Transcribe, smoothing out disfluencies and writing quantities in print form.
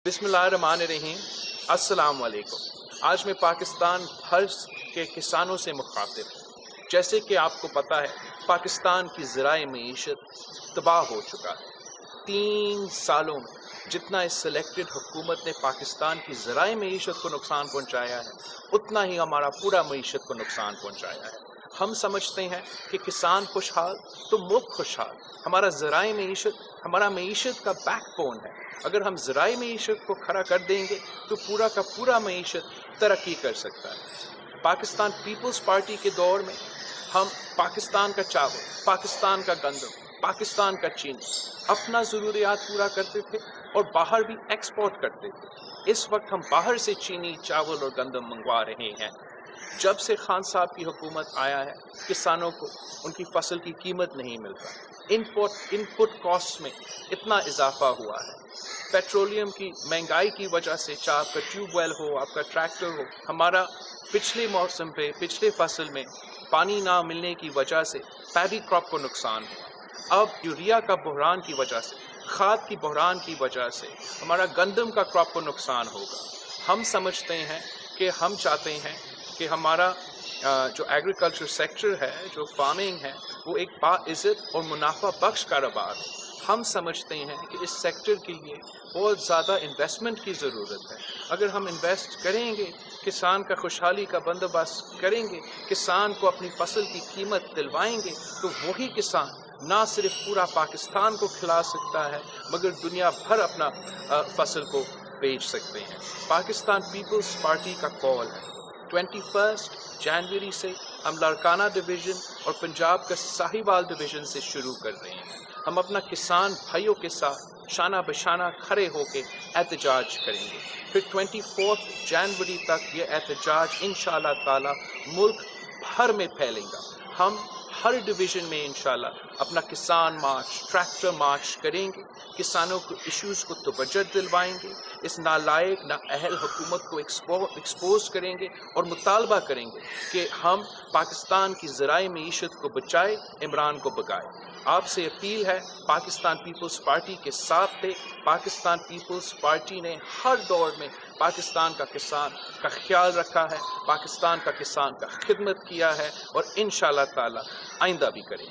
बिस्मिल्लाहिर्रहमानिर्रहीम। अस्सलाम वालेकुम। आज मैं पाकिस्तान भर के किसानों से मुखातिब हूँ। जैसे कि आपको पता है, पाकिस्तान की ज़राए मईशत तबाह हो चुका है। 3 सालों में जितना इस सिलेक्टेड हुकूमत ने पाकिस्तान की ज़राए मईशत को नुकसान पहुँचाया है, उतना ही हमारा पूरा मईशत को नुकसान पहुँचाया है। हम समझते हैं कि किसान खुशहाल तो मुल्क खुशहाल। हमारा ज़राए मईशत हमारा मईशत का बैकबोन है। अगर हम ज़राए मईशत को खड़ा कर देंगे तो पूरा का पूरा मईशत तरक्की कर सकता है। पाकिस्तान पीपल्स पार्टी के दौर में हम पाकिस्तान का चावल, पाकिस्तान का गंदम, पाकिस्तान का चीनी अपना ज़रूरियात पूरा करते थे और बाहर भी एक्सपोर्ट करते थे। इस वक्त हम बाहर से चीनी, चावल और गंदम मंगवा रहे हैं। जब से खान साहब की हुकूमत आया है, किसानों को उनकी फसल की कीमत नहीं मिलता। इनपुट कॉस्ट में इतना इजाफा हुआ है। पेट्रोलियम की महंगाई की वजह से, चाहे आपका ट्यूबवेल हो, आपका ट्रैक्टर हो, हमारा पिछले मौसम पे, पिछले फसल में पानी ना मिलने की वजह से पैडी क्रॉप को नुकसान हुआ। अब यूरिया का बहरान की वजह से, खाद की बहरान की वजह से हमारा गंदम का क्रॉप को नुकसान होगा। हम समझते हैं कि हम चाहते हैं कि हमारा जो एग्रीकल्चर सेक्टर है, जो फार्मिंग है, वो एक बाइज़्ज़त और मुनाफा बख्श कारोबार हो। हम समझते हैं कि इस सेक्टर के लिए बहुत ज़्यादा इन्वेस्टमेंट की ज़रूरत है। अगर हम इन्वेस्ट करेंगे, किसान का खुशहाली का बंदोबस्त करेंगे, किसान को अपनी फसल की कीमत दिलवाएंगे, तो वही किसान ना सिर्फ पूरा पाकिस्तान को खिला सकता है, मगर दुनिया भर अपना फसल को बेच सकते हैं। पाकिस्तान पीपल्स पार्टी का कॉल है, 21 जनवरी से हम लाड़काना डिवीज़न और पंजाब का साहिवाल डिवीज़न से शुरू कर रहे हैं। हम अपना किसान भाइयों के साथ शाना बशाना खड़े होकर एहतजाज करेंगे। फिर 24 जनवरी तक ये एहतजाज इंशाअल्लाह ताला मुल्क भर में फैलेगा। हम हर डिवीज़न में इंशाअल्लाह अपना किसान मार्च, ट्रैक्टर मार्च करेंगे। किसानों को इश्यूज़ को तवज्जो दिलवाएंगे। इस नालायक नाअहल हुकूमत को एक्सपोज करेंगे और मुतालबा करेंगे कि हम पाकिस्तान की ज़राए मईशत को बचाए, इमरान को भगाए। आपसे अपील है, पाकिस्तान पीपल्स पार्टी के साथ थे। पाकिस्तान पीपल्स पार्टी ने हर दौर में पाकिस्तान का किसान का ख्याल रखा है, पाकिस्तान का किसान का खिदमत किया है और इंशाअल्लाह ताला आइंदा भी करेंगे।